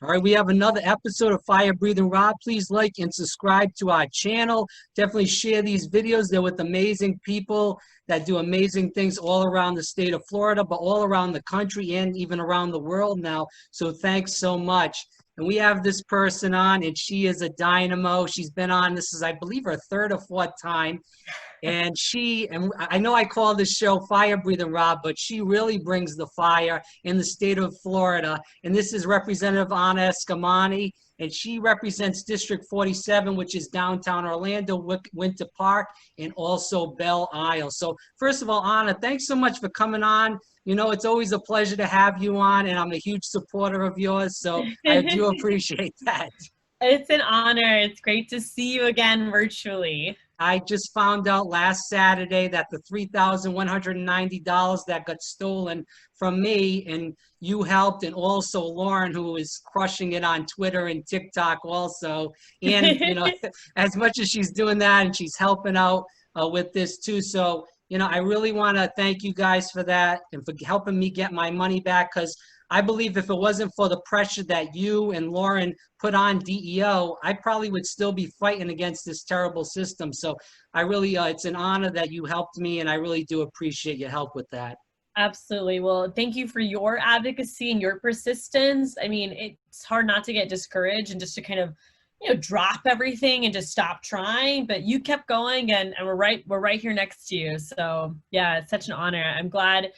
All right, we have another episode of Fire Breathing Rob. Please like and subscribe to our channel. Definitely share these videos. They're with amazing people that do amazing things all around the state of Florida, but all around the country and even around the world now. So thanks so much. And we have this person on, and she is a dynamo. She's been on, this is, I believe, her third or fourth time. And I know I call this show Fire Breathing Rob, but she really brings the fire in the state of Florida. And this is Representative Anna Eskamani, and she represents District 47, which is downtown Orlando, Winter Park, and also Belle Isle. So first of all, Anna, thanks so much for coming on. You know, it's always a pleasure to have you on, and I'm a huge supporter of yours, so I do appreciate that. It's an honor. It's great to see you again virtually. I just found out last Saturday that the $3,190 that got stolen from me, and you helped, and also Lauren, who is crushing it on Twitter and TikTok also. And, you know, as much as she's doing that and she's helping out with this too. So, you know, I really want to thank you guys for that and for helping me get my money back, because I believe if it wasn't for the pressure that you and Lauren put on DEO, I probably would still be fighting against this terrible system. So I really, it's an honor that you helped me, and I really do appreciate your help with that. Absolutely. Well, thank you for your advocacy and your persistence. I mean, it's hard not to get discouraged and just to kind of, you know, drop everything and just stop trying, but you kept going, and we're right here next to you. So yeah, it's such an honor. I'm glad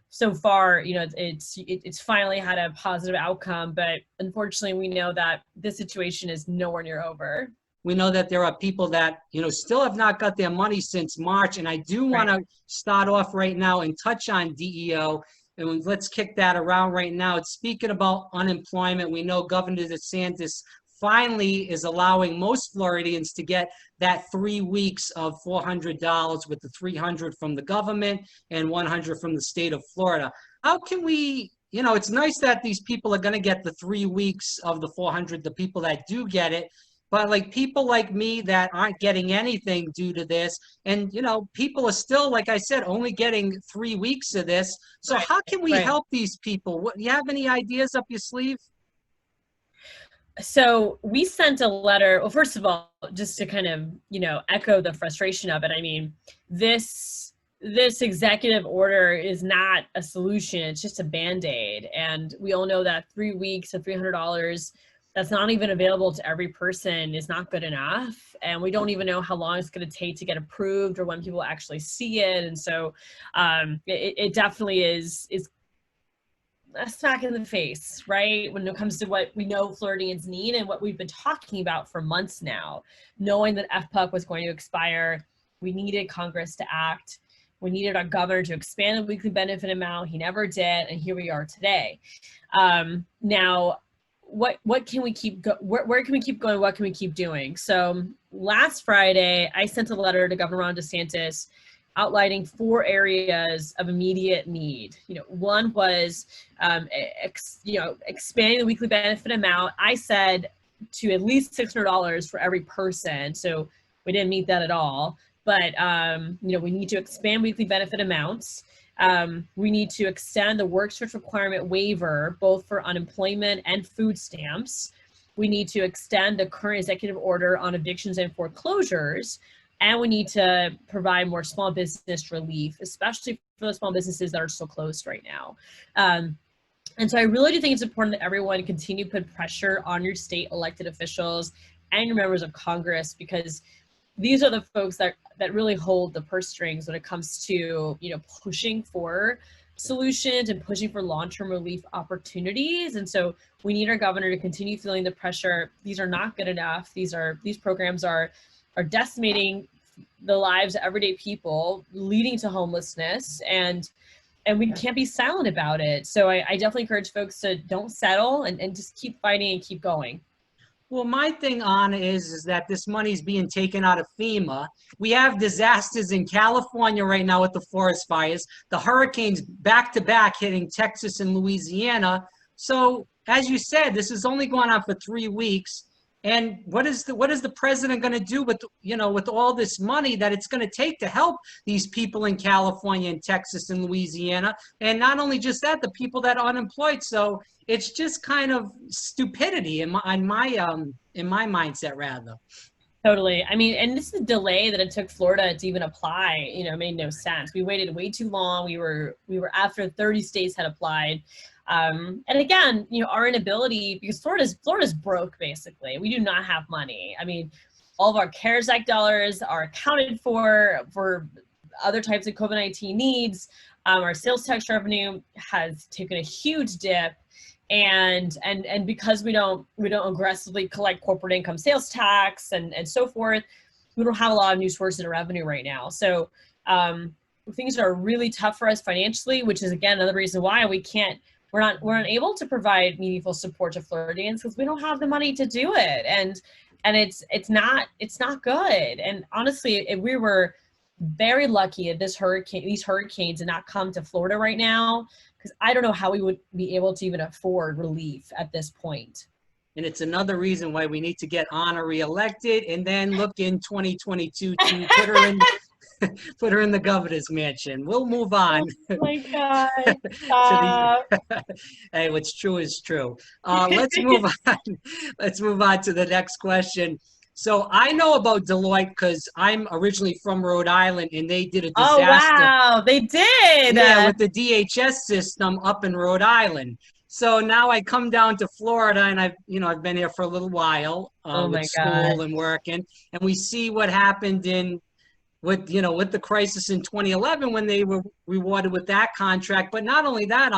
so far, you know, it's finally had a positive outcome, but unfortunately we know that this situation is nowhere near over. We know that there are people that, you know, still have not got their money since March. And I do want to start off right now and touch on DEO. And let's kick that around right now. It's speaking about unemployment. We know Governor DeSantis finally is allowing most Floridians to get that 3 weeks of $400, with the $300 from the government and $100 from the state of Florida. How can we, you know, it's nice that these people are going to get the 3 weeks of the $400, the people that do get it, but like people like me that aren't getting anything due to this, and, you know, people are still, like I said, only getting 3 weeks of this. So how can we help these people? What, you have any ideas up your sleeve? So we sent a letter. Well, first of all, just to kind of, you know, echo the frustration of it. I mean, this executive order is not a solution. It's just a Band-Aid. And we all know that 3 weeks of $300 that's not even available to every person is not good enough. And we don't even know how long it's going to take to get approved or when people actually see it. And so it definitely is a smack in the face, right? When it comes to what we know Floridians need and what we've been talking about for months now, knowing that FPUC was going to expire, we needed Congress to act. We needed our governor to expand the weekly benefit amount. He never did, and here we are today. Now, what can we keep where can we keep going? What can we keep doing? So last Friday, I sent a letter to Governor Ron DeSantis outlining 4 areas of immediate need. You know, one was, expanding the weekly benefit amount. I said to at least $600 for every person. So we didn't meet that at all. But, you know, we need to expand weekly benefit amounts. We need to extend the work search requirement waiver, both for unemployment and food stamps. We need to extend the current executive order on evictions and foreclosures. And we need to provide more small business relief, especially for the small businesses that are still closed right now. And so I really do think it's important that everyone continue to put pressure on your state elected officials and your members of Congress, because these are the folks that really hold the purse strings when it comes to, you know, pushing for solutions and pushing for long-term relief opportunities. And so we need our governor to continue feeling the pressure. These are not good enough. These programs are decimating the lives of everyday people, leading to homelessness, and we can't be silent about it. So I definitely encourage folks to don't settle and just keep fighting and keep going. Well, my thing on is that this money is being taken out of FEMA. We have disasters in California right now with the forest fires, the hurricanes back to back hitting Texas and Louisiana. So as you said, this is only going on for 3 weeks. And what is the president going to do with, with all this money that it's going to take to help these people in California and Texas and Louisiana? And not only just that, the people that are unemployed. So it's just kind of stupidity in my mindset, rather. Totally. I mean, and this is the delay that it took Florida to even apply, made no sense. We waited way too long. We were after 30 states had applied. And again, our inability, because Florida's broke, basically. We do not have money. I mean, all of our CARES Act dollars are accounted for other types of COVID-19 needs. Our sales tax revenue has taken a huge dip. And because we don't aggressively collect corporate income sales tax and so forth, we don't have a lot of new sources of revenue right now. So things are really tough for us financially, which is again another reason why we're unable to provide meaningful support to Floridians, because we don't have the money to do it. And it's not good. And honestly, we were very lucky that these hurricanes did not come to Florida right now, because I don't know how we would be able to even afford relief at this point. And it's another reason why we need to get Anna reelected, and then look in 2022 to put her in the governor's mansion. We'll move on. Oh my God. Hey, what's true is true. Let's move on. Let's move on to the next question. So I know about Deloitte because I'm originally from Rhode Island, and they did a disaster. Oh, wow, they did. Yeah, with the DHS system up in Rhode Island. So now I come down to Florida, and I've been here for a little while with school and working, and we see what happened with the crisis in 2011 when they were rewarded with that contract. But not only that,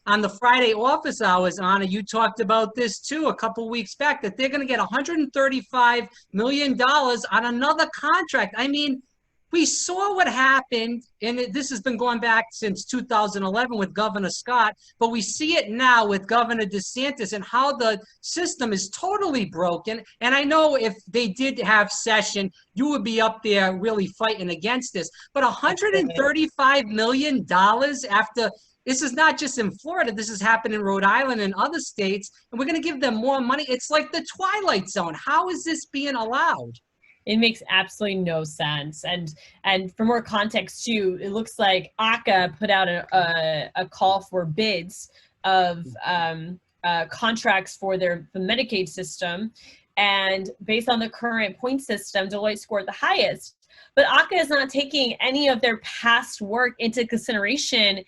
on the Friday office hours, Anna, you talked about this too a couple weeks back, that they're going to get $135 million on another contract. I mean, we saw what happened, and this has been going back since 2011 with Governor Scott, but we see it now with Governor DeSantis and how the system is totally broken. And I know if they did have session, you would be up there really fighting against this. But $135 million after... This is not just in Florida. This has happened in Rhode Island and other states, and we're going to give them more money. It's like the Twilight Zone. How is this being allowed? It makes absolutely no sense. And for more context too, it looks like ACA put out a call for bids of contracts for the Medicaid system. And based on the current point system, Deloitte scored the highest. But ACA is not taking any of their past work into consideration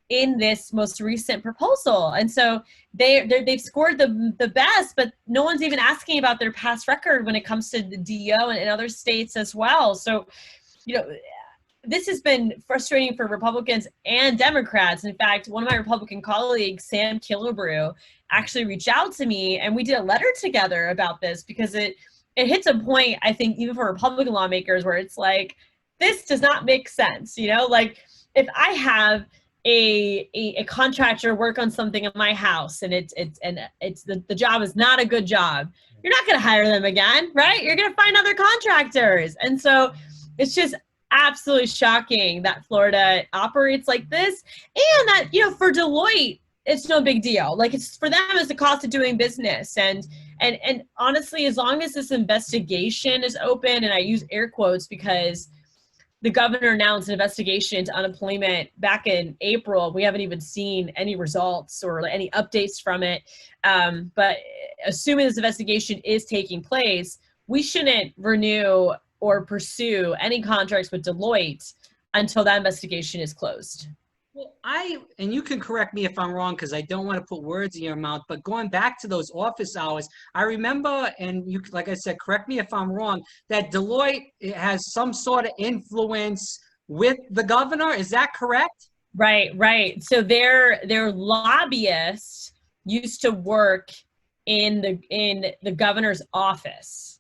in this most recent proposal. And so they've scored the best, but no one's even asking about their past record when it comes to the DO and in other states as well. So, this has been frustrating for Republicans and Democrats. In fact, one of my Republican colleagues, Sam Killebrew, actually reached out to me, and we did a letter together about this, because it hits a point, I think, even for Republican lawmakers, where it's like, this does not make sense. Like, if I have a contractor work on something in my house, and the job is not a good job, you're not going to hire them again, right? You're going to find other contractors. And so it's just absolutely shocking that Florida operates like this, and that, for Deloitte, it's no big deal. Like, it's for them, it's the cost of doing business. And honestly, as long as this investigation is open, and I use air quotes because the governor announced an investigation into unemployment back in April. We haven't even seen any results or any updates from it. But assuming this investigation is taking place, we shouldn't renew or pursue any contracts with Deloitte until that investigation is closed. Well, and you can correct me if I'm wrong, because I don't want to put words in your mouth, but going back to those office hours, I remember, and you, like I said, correct me if I'm wrong, that Deloitte has some sort of influence with the governor. Is that correct? Right. So their lobbyists used to work in the governor's office.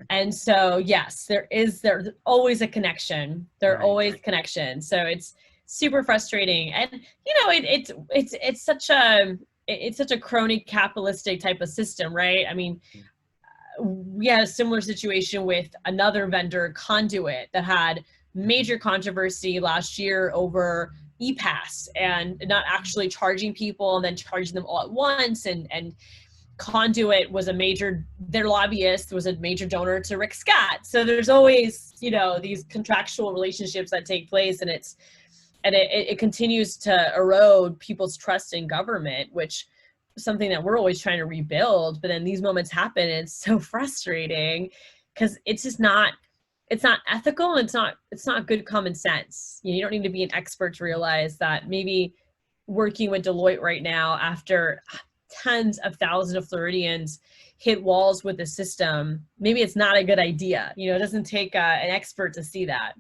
And so, yes, there's always a connection. Always connections. So it's super frustrating. And it's such a crony capitalistic type of system, right? I mean, we had a similar situation with another vendor, Conduit, that had major controversy last year over ePass and not actually charging people, and then charging them all at once, and Conduit was their lobbyist was a major donor to Rick Scott. So there's always, you know, these contractual relationships that take place, and it continues to erode people's trust in government, which is something that we're always trying to rebuild. But then these moments happen, and it's so frustrating because it's just not, it's not ethical, and it's not good common sense. You don't need to be an expert to realize that maybe working with Deloitte right now, after tens of thousands of Floridians hit walls with the system, maybe it's not a good idea. You know, it doesn't take an expert to see that.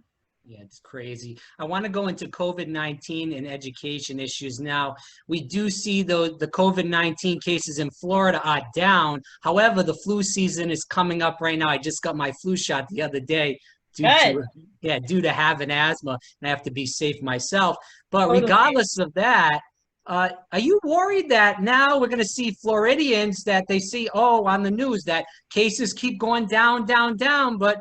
Yeah, it's crazy. I want to go into COVID-19 and education issues now. We do see the COVID-19 cases in Florida are down. However, the flu season is coming up right now. I just got my flu shot the other day due to having asthma, and I have to be safe myself. But regardless of that, are you worried that now we're going to see Floridians that they see, on the news that cases keep going down, down, down, but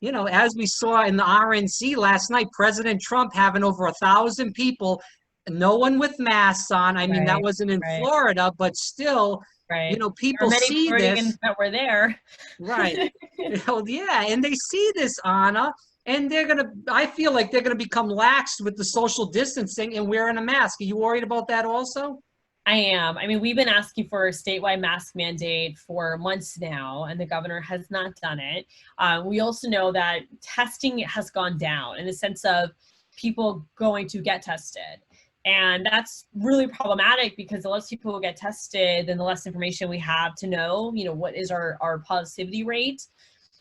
you know, as we saw in the RNC last night, President Trump having over 1,000 people, no one with masks on. I mean, that wasn't in Florida, but still, you know, people see Floridians this. That were there. Right. Yeah, and they see this, Anna, and I feel like they're going to become lax with the social distancing and wearing a mask. Are you worried about that also? I am. I mean, we've been asking for a statewide mask mandate for months now, and the governor has not done it. We also know that testing has gone down in the sense of people going to get tested. And that's really problematic because the less people get tested, then the less information we have to know, you know, what is our positivity rate.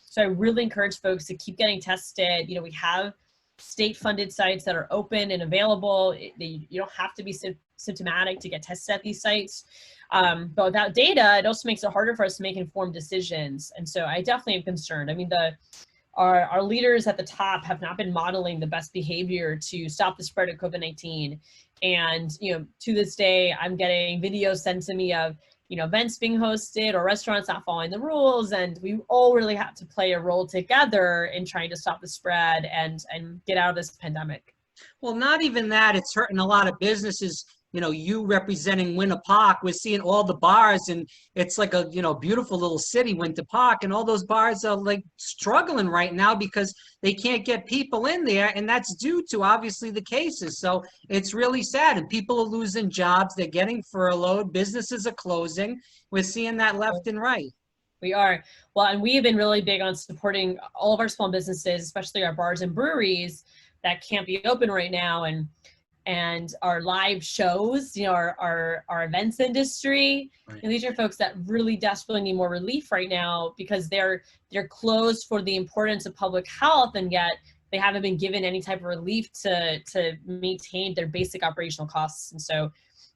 So I really encourage folks to keep getting tested. You know, we have state-funded sites that are open and available. You don't have to be symptomatic to get tested at these sites. But without data, it also makes it harder for us to make informed decisions. And so I definitely am concerned. I mean, our leaders at the top have not been modeling the best behavior to stop the spread of COVID-19. And, you know, to this day, I'm getting videos sent to me of, you know, events being hosted or restaurants not following the rules. And we all really have to play a role together in trying to stop the spread and get out of this pandemic. Well, not even that. It's hurting a lot of businesses. You know, you representing Winter Park, we're seeing all the bars, and it's like a, you know, beautiful little city, Winter Park, and all those bars are like struggling right now because they can't get people in there, and that's due to obviously the cases. So it's really sad, and people are losing jobs. They're getting furloughed. Businesses are closing. We're seeing that left and right. We are. Well, and we have been really big on supporting all of our small businesses, especially our bars and breweries that can't be open right now, and our live shows, you know, our events industry. Right. And these are folks that really desperately need more relief right now because they're closed for the importance of public health, and yet they haven't been given any type of relief to maintain their basic operational costs. And so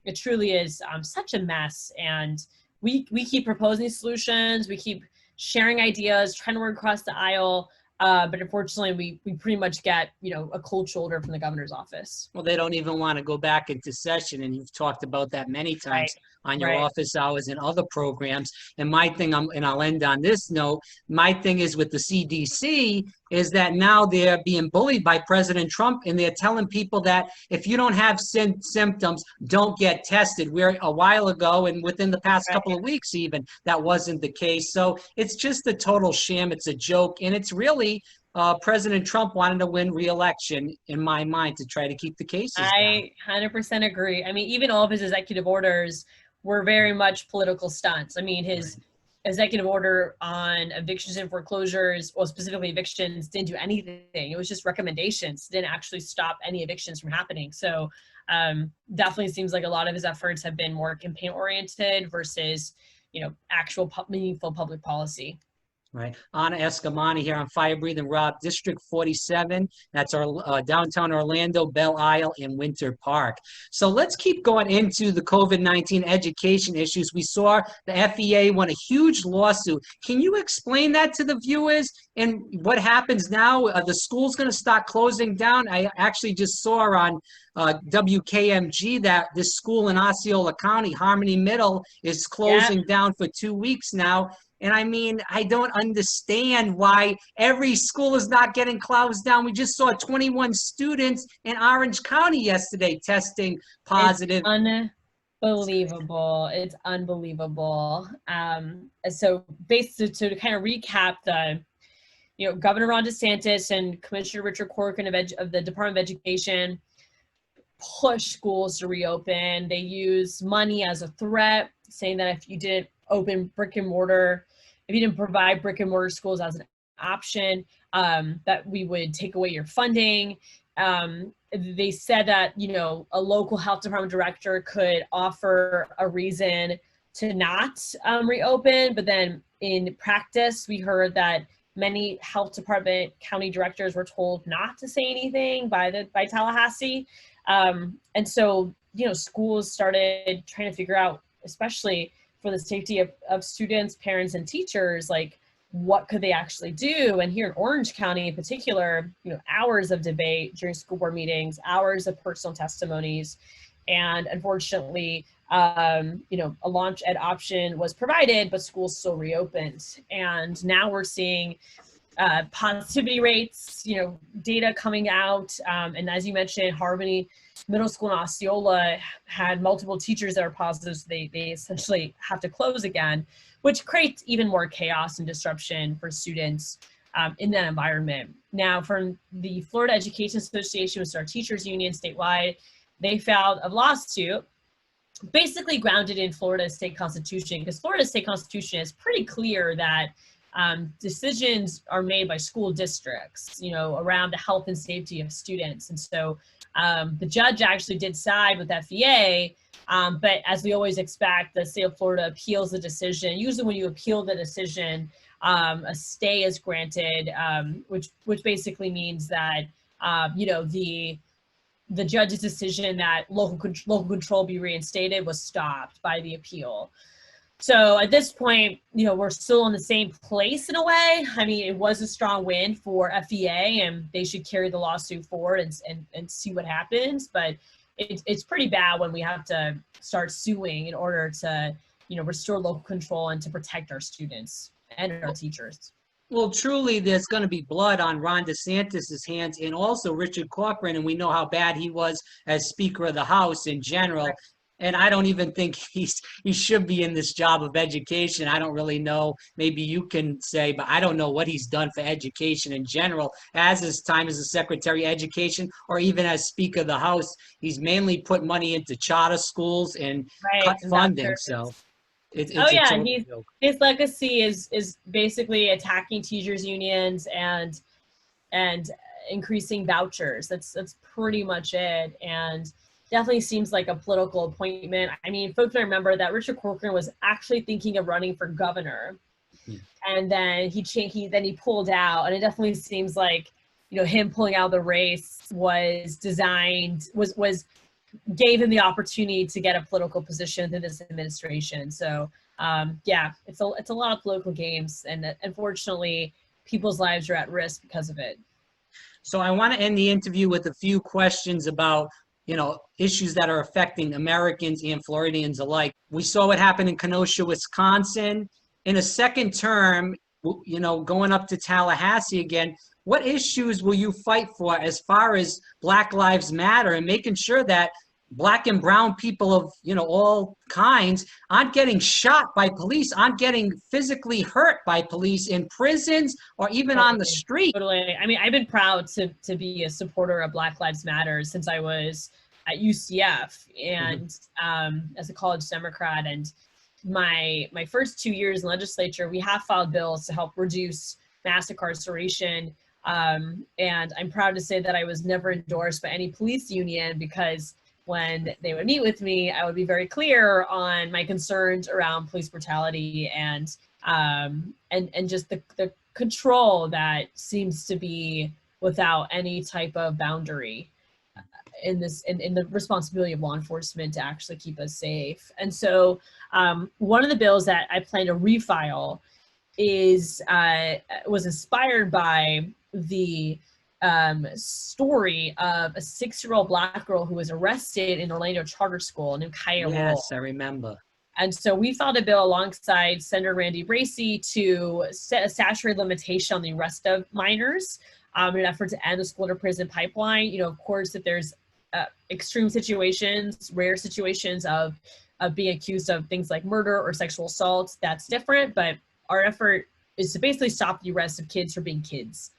it truly is such a mess. And we keep proposing solutions, we keep sharing ideas, trying to work across the aisle. But unfortunately, we pretty much get, you know, a cold shoulder from the governor's office. Well, they don't even want to go back into session, and you've talked about that many times on your office hours and other programs. And my thing, and I'll end on this note, my thing is with the CDC is that now they're being bullied by President Trump, and they're telling people that if you don't have symptoms, don't get tested. Where a while ago, and within the past couple of weeks even, that wasn't the case. So it's just a total sham. It's a joke, and it's really President Trump wanted to win re-election, in my mind, to try to keep the cases down. I 100% agree. I mean, even all of his executive orders were very much political stunts. I mean, his executive order on evictions and foreclosures, well, specifically evictions, didn't do anything. It was just recommendations. It didn't actually stop any evictions from happening. So definitely seems like a lot of his efforts have been more campaign oriented versus, you know, actual meaningful public policy. Right. Anna Eskamani here on Fire Breathing Rob, District 47. That's our downtown Orlando, Belle Isle, and Winter Park. So let's keep going into the COVID-19 education issues. We saw the FEA won a huge lawsuit. Can you explain that to the viewers and what happens now? The school's going to start closing down. I actually just saw on WKMG that this school in Osceola County, Harmony Middle, is closing down for 2 weeks now. And I mean, I don't understand why every school is not getting closed down. We just saw 21 students in Orange County yesterday testing positive. Unbelievable. It's unbelievable. So basically, to kind of recap, Governor Ron DeSantis and Commissioner Richard Corcoran of the Department of Education push schools to reopen. They use money as a threat, saying that if you didn't open brick and mortar, if you didn't provide brick and mortar schools as an option, that we would take away your funding. They said that, a local health department director could offer a reason to not reopen, but then in practice, we heard that many health department county directors were told not to say anything by Tallahassee. And so, schools started trying to figure out, especially for the safety of students, parents, and teachers, like, what could they actually do? And here in Orange County in particular, hours of debate during school board meetings, hours of personal testimonies. And unfortunately, a launch ed option was provided, but schools still reopened. And now we're seeing positivity rates, data coming out. And as you mentioned, Harmony Middle School in Osceola had multiple teachers that are positive, so they essentially have to close again, which creates even more chaos and disruption for students in that environment. Now, from the Florida Education Association, which is our teachers union statewide, they filed a lawsuit basically grounded in Florida's state constitution, because Florida's state constitution is pretty clear that decisions are made by school districts, around the health and safety of students. And so the judge actually did side with FEA, but as we always expect, the state of Florida appeals the decision. Usually when you appeal the decision, a stay is granted, which basically means that, the judge's decision that local control be reinstated was stopped by the appeal. So at this point, we're still in the same place in a way. I mean, it was a strong win for FEA, and they should carry the lawsuit forward and see what happens. But it's pretty bad when we have to start suing in order to, restore local control and to protect our students and our teachers. Well, truly, there's going to be blood on Ron DeSantis's hands, and also Richard Corcoran, and we know how bad he was as Speaker of the House in general. Right. And I don't even think he should be in this job of education. I don't really know. Maybe you can say, but I don't know what he's done for education in general. As his time as the Secretary of Education, or even as Speaker of the House, he's mainly put money into charter schools and cut funding. So. His legacy is basically attacking teachers unions and increasing vouchers. That's pretty much it, and definitely seems like a political appointment. I mean, folks might remember that Richard Corcoran was actually thinking of running for governor, and then he pulled out, and it definitely seems like him pulling out of the race was gave him the opportunity to get a political position in this administration. So it's a lot of political games, and unfortunately people's lives are at risk because of it. So I want to end the interview with a few questions about issues that are affecting Americans and Floridians alike. We saw what happened in Kenosha, Wisconsin. In a second term, going up to Tallahassee again, what issues will you fight for as far as Black Lives Matter and making sure that Black and brown people of, all kinds aren't getting shot by police, aren't getting physically hurt by police in prisons or even on the street? Totally. I mean, I've been proud to be a supporter of Black Lives Matter since I was at UCF and as a college Democrat. And my first 2 years in legislature, we have filed bills to help reduce mass incarceration. And I'm proud to say that I was never endorsed by any police union, because when they would meet with me, I would be very clear on my concerns around police brutality and just the control that seems to be without any type of boundary in the responsibility of law enforcement to actually keep us safe. And so one of the bills that I plan to refile was inspired by the story of a 6-year-old Black girl who was arrested in Orlando charter school named Kaya Roll. Yes, I remember. And so we filed a bill alongside Senator Randy Bracey to set a statutory limitation on the arrest of minors in an effort to end the school to prison pipeline. Of course, if there's extreme situations, rare situations of being accused of things like murder or sexual assault. That's different, but our effort is to basically stop the arrest of kids for being kids.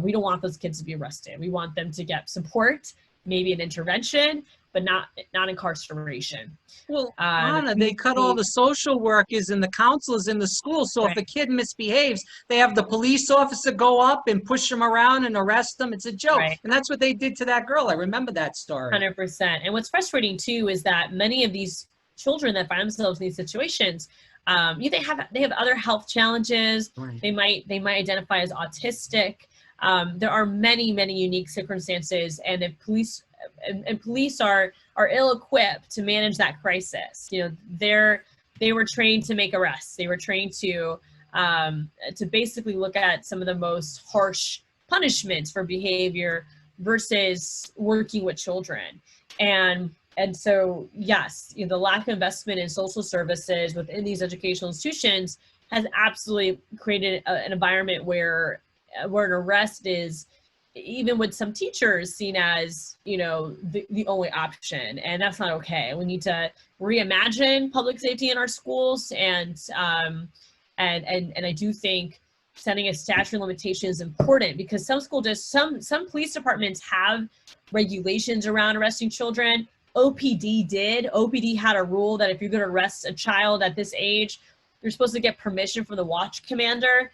We don't want those kids to be arrested. We want them to get support, maybe an intervention, but not incarceration. Well, Anna, they cut all the social workers and the counselors in the school. So if a kid misbehaves, they have the police officer go up and push him around and arrest them. It's a joke. Right. And that's what they did to that girl. I remember that story. 100%. And what's frustrating too is that many of these children that find themselves in these situations, they have other health challenges. Right. They might identify as autistic. There are many unique circumstances, and if police are ill-equipped to manage that crisis. You know, they were trained to make arrests. They were trained to basically look at some of the most harsh punishments for behavior versus working with children. And so, yes, you know, the lack of investment in social services within these educational institutions has absolutely created an environment where an arrest is, even with some teachers, seen as, you know, the only option, and that's not okay. We need to reimagine public safety in our schools, and I do think setting a statute of limitations is important, because some police departments have regulations around arresting children. OPD had a rule that if you're going to arrest a child at this age, you're supposed to get permission from the watch commander.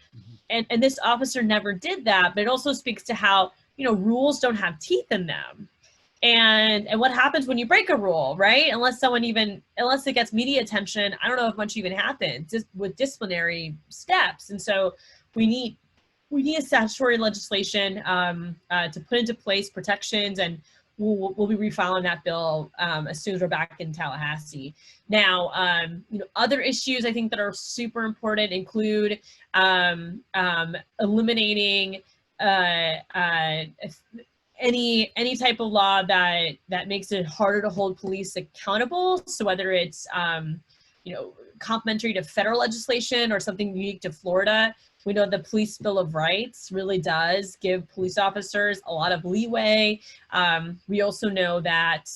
And this officer never did that, but it also speaks to how, you know, rules don't have teeth in them. And what happens when you break a rule, right? Unless it gets media attention, I don't know if much even happens just with disciplinary steps. And so we need a statutory legislation to put into place protections, and we'll be refiling that bill as soon as we're back in Tallahassee. Now, you know, other issues I think that are super important include eliminating any type of law that makes it harder to hold police accountable. So whether it's you know, complementary to federal legislation or something unique to Florida. We know the Police Bill of Rights really does give police officers a lot of leeway. We also know that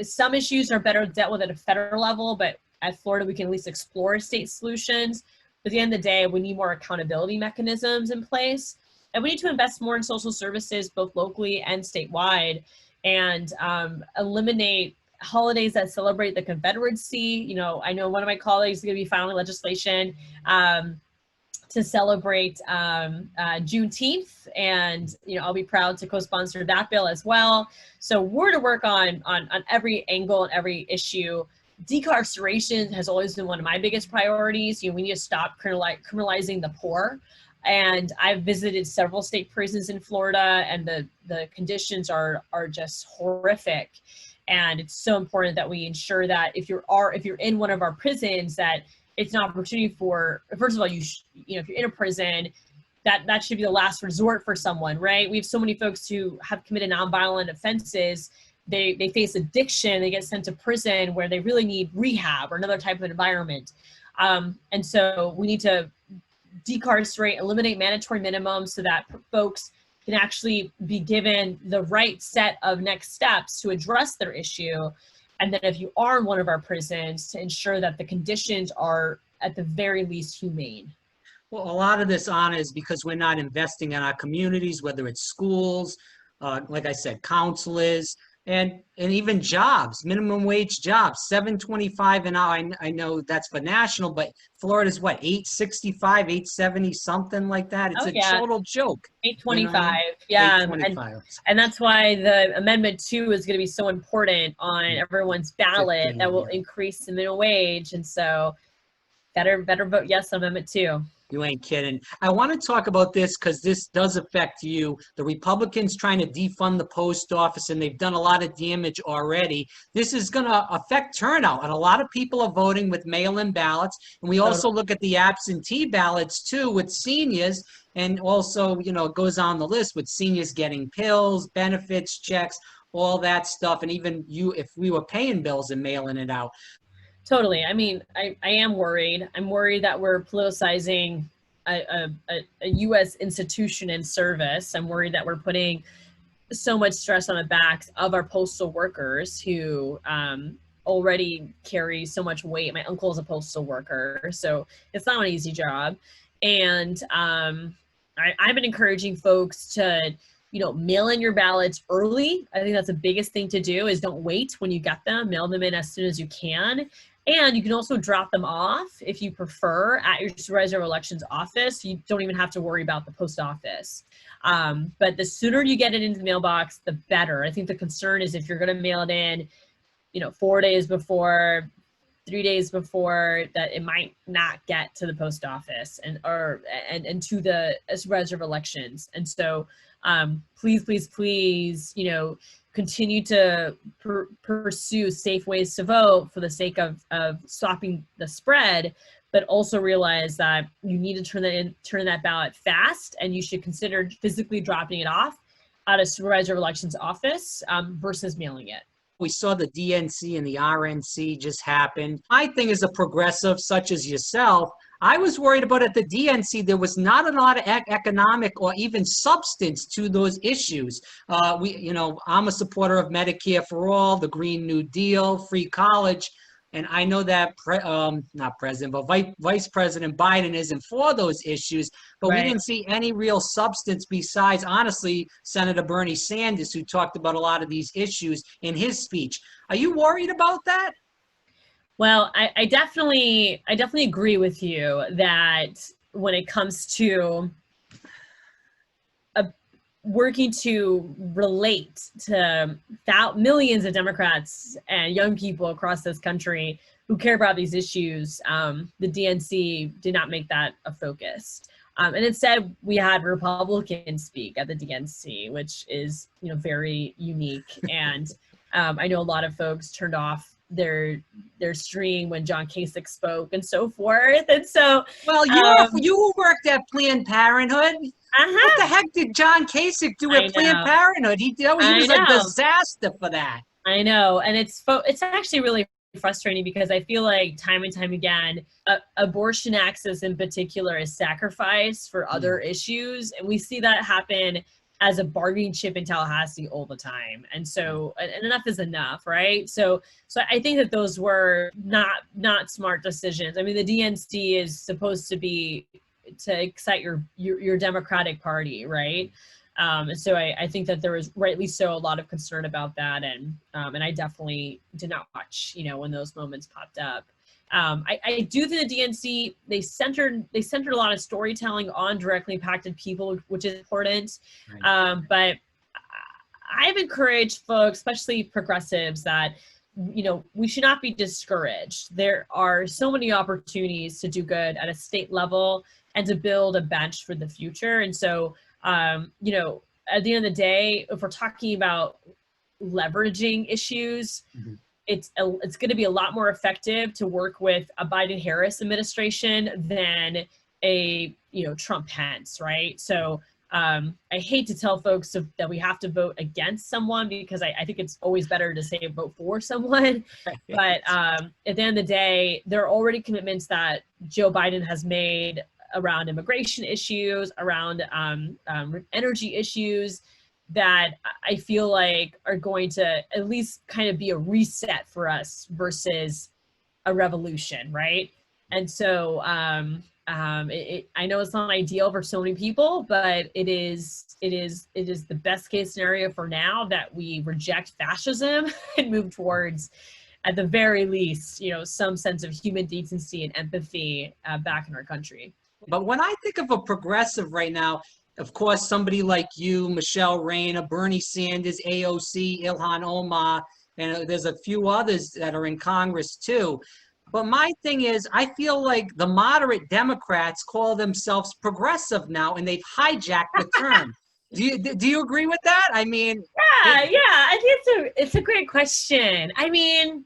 some issues are better dealt with at a federal level, but at Florida, we can at least explore state solutions. But at the end of the day, we need more accountability mechanisms in place. And we need to invest more in social services, both locally and statewide, and eliminate holidays that celebrate the Confederacy. You know, I know one of my colleagues is going to be filing legislation to celebrate Juneteenth, and you know, I'll be proud to co-sponsor that bill as well. So we're to work on every angle and every issue. Decarceration has always been one of my biggest priorities. You know, we need to stop criminalizing the poor. And I've visited several state prisons in Florida, and the conditions are just horrific. And it's so important that we ensure that if you're in one of our prisons, that it's an opportunity for, first of all, you know, if you're in a prison, that should be the last resort for someone, right? We have so many folks who have committed nonviolent offenses. They face addiction, they get sent to prison where they really need rehab or another type of environment. And so we need to decarcerate, eliminate mandatory minimums so that folks can actually be given the right set of next steps to address their issue. And then if you are in one of our prisons, to ensure that the conditions are at the very least humane. Well, a lot of this, Anna, is because we're not investing in our communities, whether it's schools, like I said, counselors, and even jobs, minimum wage jobs, $7.25 an hour. I know that's for national, but Florida's what, $8.65, $8.70, something like that. It's a total joke. $8.25, yeah. $8.25. And that's why the Amendment 2 is going to be so important on everyone's ballot. That will increase the minimum wage. And so better vote yes on Amendment 2. You ain't kidding. I want to talk about this because this does affect you. The Republicans trying to defund the post office, and they've done a lot of damage already. This is going to affect turnout, and a lot of people are voting with mail-in ballots. And we also look at the absentee ballots too with seniors, and also, you know, it goes on the list with seniors getting pills, benefits, checks, all that stuff. And even if we were paying bills and mailing it out. Totally. I mean, I am worried. I'm worried that we're politicizing a U.S. institution and service. I'm worried that we're putting so much stress on the backs of our postal workers who already carry so much weight. My uncle is a postal worker, so it's not an easy job. And I've been encouraging folks to, mail in your ballots early. I think that's the biggest thing to do, is don't wait when you get them. Mail them in as soon as you can. And you can also drop them off, if you prefer, at your supervisor of elections office. You don't even have to worry about the post office. But the sooner you get it into the mailbox, the better. I think the concern is if you're going to mail it in, 4 days before, 3 days before, that it might not get to the post office and to the supervisor of elections. And so please, continue to pursue safe ways to vote for the sake of stopping the spread, but also realize that you need to turn that ballot fast, and you should consider physically dropping it off at a supervisor of elections office versus mailing it. We saw the DNC and the RNC just happen. My thing is, a progressive such as yourself, I was worried about at the DNC, there was not a lot of economic or even substance to those issues. I'm a supporter of Medicare for all, the Green New Deal, free college. And I know that not President, but Vice President Biden isn't for those issues, but Right. We didn't see any real substance besides, honestly, Senator Bernie Sanders, who talked about a lot of these issues in his speech. Are you worried about that? Well, I definitely agree with you that when it comes to working to relate to millions of Democrats and young people across this country who care about these issues, the DNC did not make that a focus. And instead, we had Republicans speak at the DNC, which is, very unique. And I know a lot of folks turned off their stream when John Kasich spoke and so forth. And so, well, you worked at Planned Parenthood. What the heck did John Kasich do at Planned Parenthood? He was a disaster for that. I know, and it's actually really frustrating, because I feel like time and time again, abortion access in particular is sacrificed for other issues, and we see that happen as a bargaining chip in Tallahassee all the time. And so, and enough is enough, right? So I think that those were not smart decisions. I mean, the DNC is supposed to be to excite your Democratic Party, right? And so I think that there was, rightly so, a lot of concern about that, and I definitely did not watch, when those moments popped up. I do think the DNC, they centered a lot of storytelling on directly impacted people, which is important. Right. But I've encouraged folks, especially progressives, that we should not be discouraged. There are so many opportunities to do good at a state level and to build a bench for the future. And so, at the end of the day, if we're talking about leveraging issues, it's going to be a lot more effective to work with a Biden-Harris administration than a Trump-Pence, right? So I hate to tell folks that we have to vote against someone, because I think it's always better to say vote for someone. But at the end of the day, there are already commitments that Joe Biden has made around immigration issues, around energy issues, that I feel like are going to at least kind of be a reset for us versus a revolution, right? And so I know it's not ideal for so many people, but it is the best case scenario for now, that we reject fascism and move towards, at the very least, some sense of human decency and empathy back in our country. But when I think of a progressive right now, of course, somebody like you, Michelle Rayner, Bernie Sanders, AOC, Ilhan Omar, and there's a few others that are in Congress too. But my thing is, I feel like the moderate Democrats call themselves progressive now, and they've hijacked the term. Do you agree with that? I mean, yeah, I think it's a great question. I mean,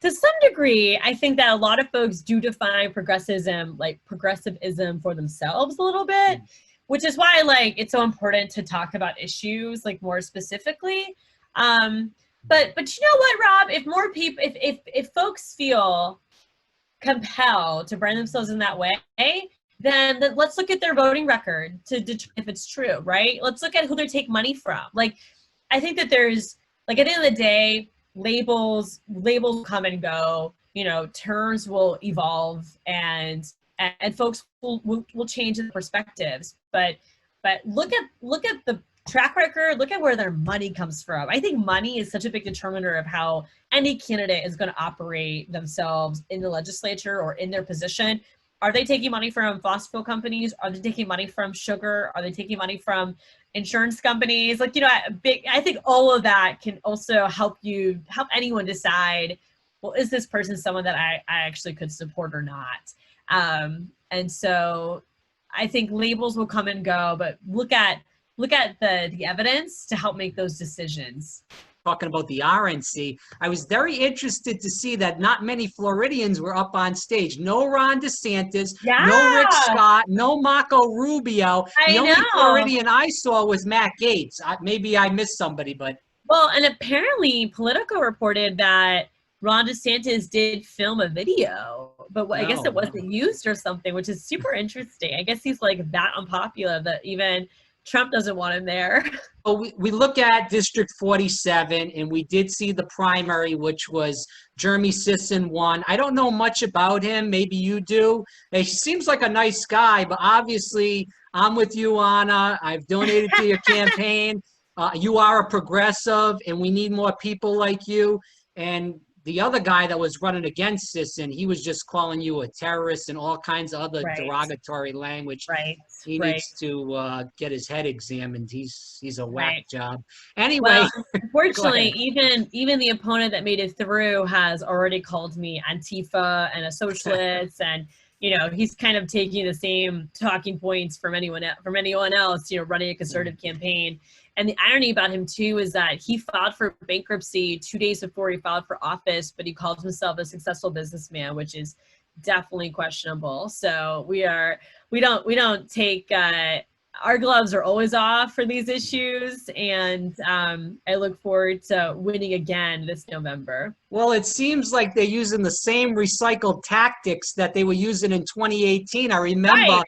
to some degree, I think that a lot of folks do define progressivism for themselves a little bit, which is why it's so important to talk about issues more specifically. But you know what, Rob? If more people, if folks feel compelled to brand themselves in that way, then let's look at their voting record to determine if it's true, right? Let's look at who they take money from. I think that there's, at the end of the day, labels come and go, you know, terms will evolve, and folks will change in perspectives. But look at the track record, look at where their money comes from. I think money is such a big determiner of how any candidate is going to operate themselves in the legislature or in their position. Are they taking money from fossil fuel companies? Are they taking money from sugar? Are they taking money from insurance companies? Like, you know, I think all of that can also help anyone decide, well, is this person someone that I actually could support or not? And so I think labels will come and go, but look at the evidence to help make those decisions. Talking about the RNC, I was very interested to see that not many Floridians were up on stage. No Ron DeSantis, no Rick Scott, no Marco Rubio. The only Floridian I saw was Matt Gaetz. Maybe I missed somebody, but. Well, and apparently Politico reported that Ron DeSantis did film a video, but I guess it wasn't used or something, which is super interesting. I guess he's like that unpopular that even Trump doesn't want him there. Well, we look at District 47, and we did see the primary, which was Jeremy Sisson won. I don't know much about him. Maybe you do. He seems like a nice guy, but obviously I'm with you, Anna. I've donated to your campaign. You are a progressive, and we need more people like you. And the other guy that was running against Sisson, he was just calling you a terrorist and all kinds of other derogatory language. He needs to get his head examined. He's a whack job. Anyway, well, unfortunately, even the opponent that made it through has already called me Antifa and a socialist, and you know, he's kind of taking the same talking points from anyone else, you know, running a conservative campaign. And the irony about him too is that he filed for bankruptcy 2 days before he filed for office, but he calls himself a successful businessman, which is definitely questionable. So we don't take our gloves are always off for these issues, and I look forward to winning again this November. Well, it seems like they're using the same recycled tactics that they were using in 2018. I remember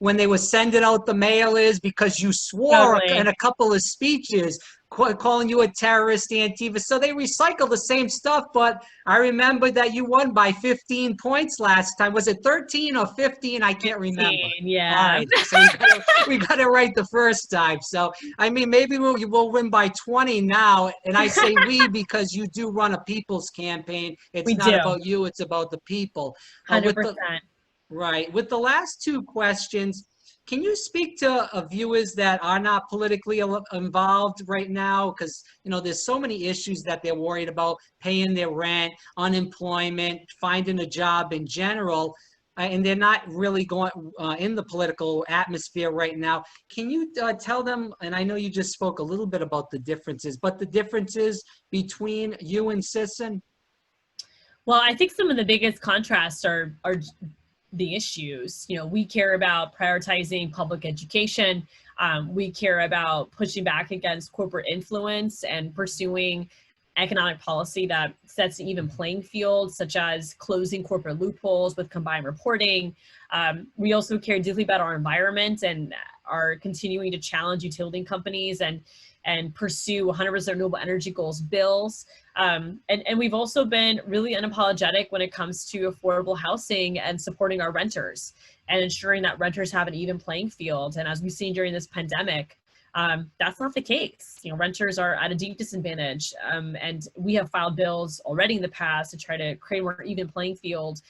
when they were sending out the mailers because you swore in a couple of speeches, calling you a terrorist, Antifa. So they recycle the same stuff, but I remember that you won by 15 points last time. Was it 13 or 15? I can't remember. 15, yeah. All right, so we got it right the first time. So, I mean, maybe we'll win by 20 now. And I say we because you do run a people's campaign. It's not about you, it's about the people. 100%. Right. With the last two questions, can you speak to viewers that are not politically involved right now? Because, you know, there's so many issues that they're worried about, paying their rent, unemployment, finding a job in general, and they're not really going in the political atmosphere right now. Can you tell them, and I know you just spoke a little bit about the differences, but the differences between you and Sisson? Well, I think some of the biggest contrasts are the issues. You know, we care about prioritizing public education. We care about pushing back against corporate influence and pursuing economic policy that sets an even playing field, such as closing corporate loopholes with combined reporting. We also care deeply about our environment and are continuing to challenge utility companies and pursue 100% renewable energy goals bills. And we've also been really unapologetic when it comes to affordable housing and supporting our renters and ensuring that renters have an even playing field. And as we've seen during this pandemic, that's not the case. You know, renters are at a deep disadvantage. And we have filed bills already in the past to try to create a more even playing field.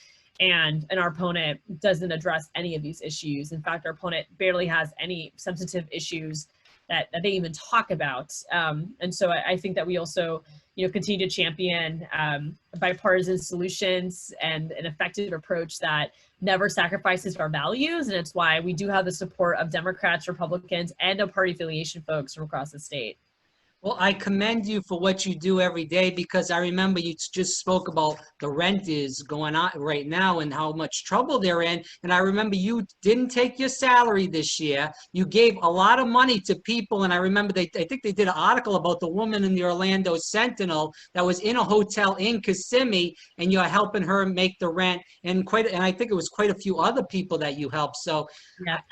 And our opponent doesn't address any of these issues. In fact, our opponent barely has any substantive issues that they even talk about. And so I think that we also, you know, continue to champion bipartisan solutions and an effective approach that never sacrifices our values. And it's why we do have the support of Democrats, Republicans, and of party affiliation folks from across the state. Well, I commend you for what you do every day, because I remember you just spoke about the rent is going on right now and how much trouble they're in. And I remember you didn't take your salary this year. You gave a lot of money to people. And I remember I think they did an article about the woman in the Orlando Sentinel that was in a hotel in Kissimmee, and you're helping her make the rent, and I think it was quite a few other people that you helped. So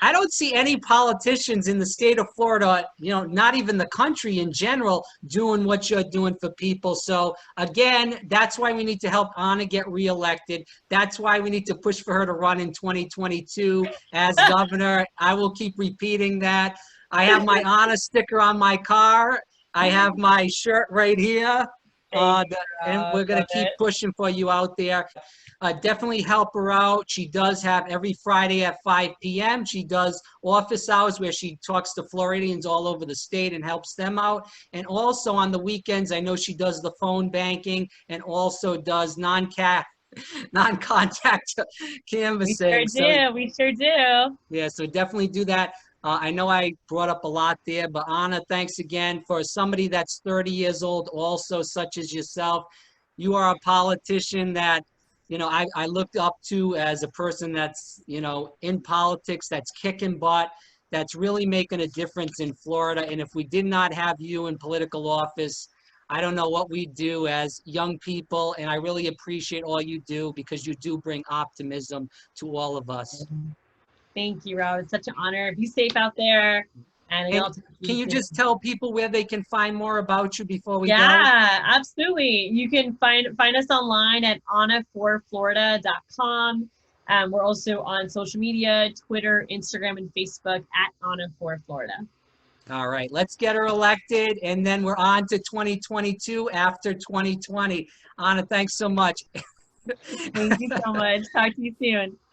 I don't see any politicians in the state of Florida, you know, not even the country in general, general doing what you're doing for people. So again, that's why we need to help Anna get reelected. That's why we need to push for her to run in 2022 as governor. I will keep repeating that. I have my Anna sticker on my car. I have my shirt right here. And we're going to keep pushing for you out there. Definitely help her out. She does have every Friday at 5 p.m. She does office hours where she talks to Floridians all over the state and helps them out. And also on the weekends, I know she does the phone banking and also does non-contact canvassing. We sure do. Yeah, so definitely do that. I know I brought up a lot there, but Anna, thanks again. For somebody that's 30 years old also, such as yourself. You are a politician that, I looked up to as a person that's, in politics, that's kicking butt, that's really making a difference in Florida. And if we did not have you in political office, I don't know what we'd do as young people. And I really appreciate all you do because you do bring optimism to all of us. Thank you, Rob. It's such an honor. Be safe out there. And can you just tell people where they can find more about you before we go? Yeah, absolutely. You can find us online at anna4florida.com. We're also on social media, Twitter, Instagram, and Facebook at Anna4Florida. All right, let's get her elected, and then we're on to 2022 after 2020. Anna, thanks so much. Thank you so much. Talk to you soon.